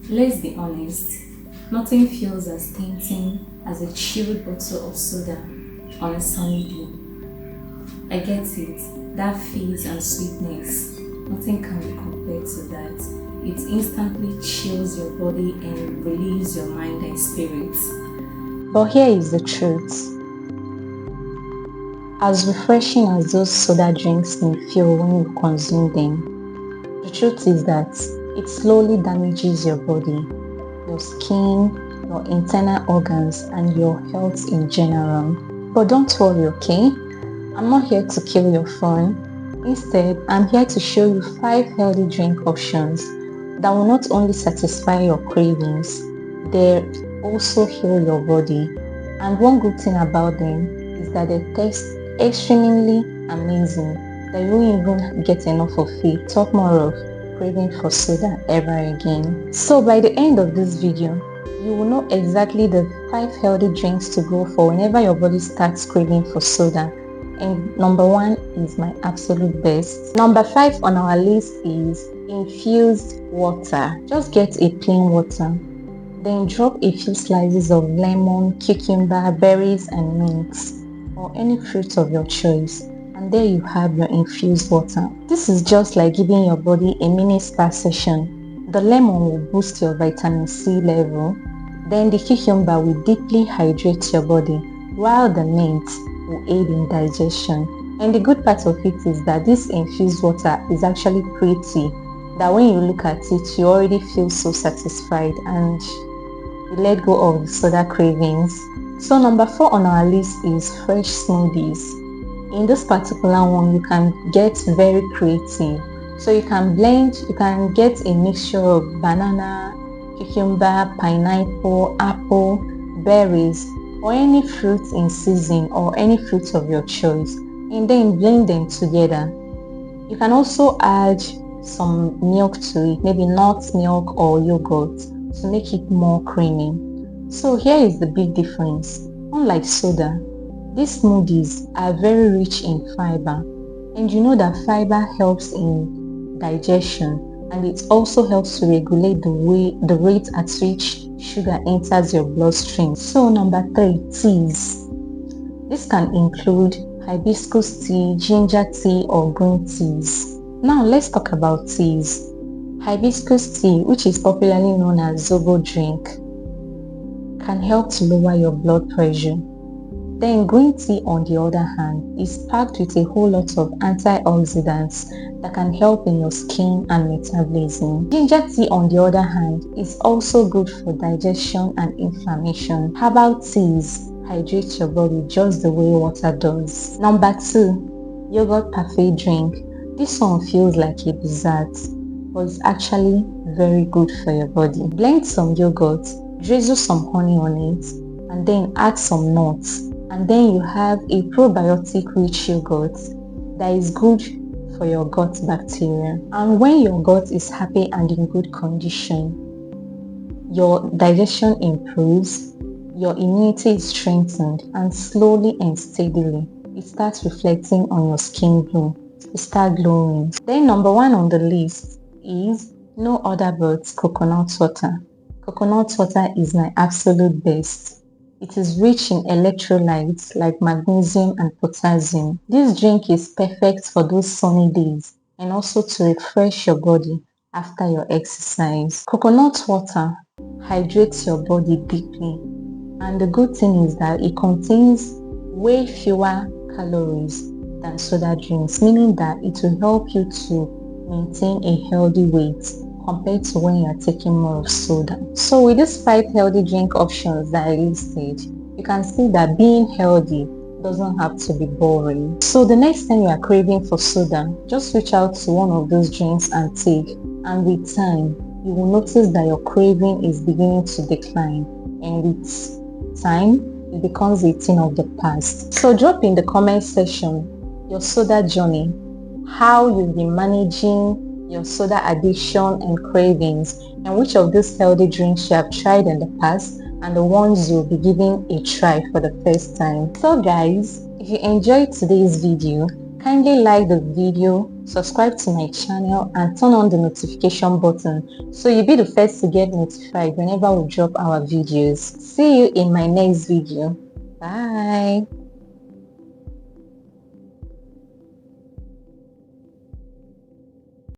Let's be honest, nothing feels as tempting as a chilled bottle of soda on a sunny day. I get it, that fizz and sweetness, nothing can be compared to that. It instantly chills your body and relieves your mind and spirit. But here is the truth. As refreshing as those soda drinks may feel when you consume them, the truth is that it slowly damages your body, your skin, your internal organs, and your health in general. But don't worry, okay? I'm not here to kill your fun. Instead, I'm here to show you 5 healthy drink options that will not only satisfy your cravings, they also heal your body. And one good thing about them is that they taste extremely amazing that you won't even get enough of it. Talk more of craving for soda ever again. So by the end of this video, you will know exactly the 5 healthy drinks to go for whenever your body starts craving for soda. And number 1 is my absolute best. Number 5 on our list is infused water. Just get a plain water. Then drop a few slices of lemon, cucumber, berries and mints, or any fruit of your choice. And there you have your infused water. This is just like giving your body a mini spa session. The lemon will boost your vitamin C level. Then the cucumber will deeply hydrate your body, while the mint will aid in digestion. And the good part of it is that this infused water is actually pretty, that when you look at it, you already feel so satisfied and you let go of the soda cravings. So number 4 on our list is fresh smoothies. In this particular one, you can get very creative. So you can get a mixture of banana, cucumber, pineapple, apple, berries, or any fruit in season or any fruit of your choice, and then blend them together. You can also add some milk to it, maybe nut milk or yogurt, to make it more creamy. So here is the big difference. Unlike soda, these smoothies are very rich in fiber, and you know that fiber helps in digestion, and it also helps to regulate the rate at which sugar enters your bloodstream. So number 3, teas. This can include hibiscus tea, ginger tea or green teas. Now let's talk about teas. Hibiscus tea, which is popularly known as Zobo drink, can help to lower your blood pressure. Then green tea, on the other hand, is packed with a whole lot of antioxidants that can help in your skin and metabolism. Ginger tea, on the other hand, is also good for digestion and inflammation. Herbal teas hydrate your body just the way water does. Number 2, yogurt parfait drink. This one feels like a dessert, but it's actually very good for your body. Blend some yogurt, drizzle some honey on it, and then add some nuts. And then you have a probiotic rich yogurt that is good for your gut bacteria. And when your gut is happy and in good condition, your digestion improves, your immunity is strengthened, and slowly and steadily it starts reflecting on your skin glow. You start glowing. Then number 1 on the list is no other but coconut water. Coconut water is my absolute best. It is rich in electrolytes like magnesium and potassium. This drink is perfect for those sunny days and also to refresh your body after your exercise. Coconut water hydrates your body deeply, and the good thing is that it contains way fewer calories than soda drinks, meaning that it will help you to maintain a healthy weight compared to when you are taking more of soda. So with these 5 healthy drink options that I listed, you can see that being healthy doesn't have to be boring. So the next time you are craving for soda, just reach out to one of those drinks and take, and with time, you will notice that your craving is beginning to decline, and with time, it becomes a thing of the past. So drop in the comment section your soda journey, how you've been managing your soda addiction and cravings, and which of these healthy drinks you have tried in the past and the ones you'll be giving a try for the first time. So guys, if you enjoyed today's video, Kindly like the video, subscribe to my channel and turn on the notification button so you'll be the first to get notified whenever we drop our videos. See you in my next video. Bye.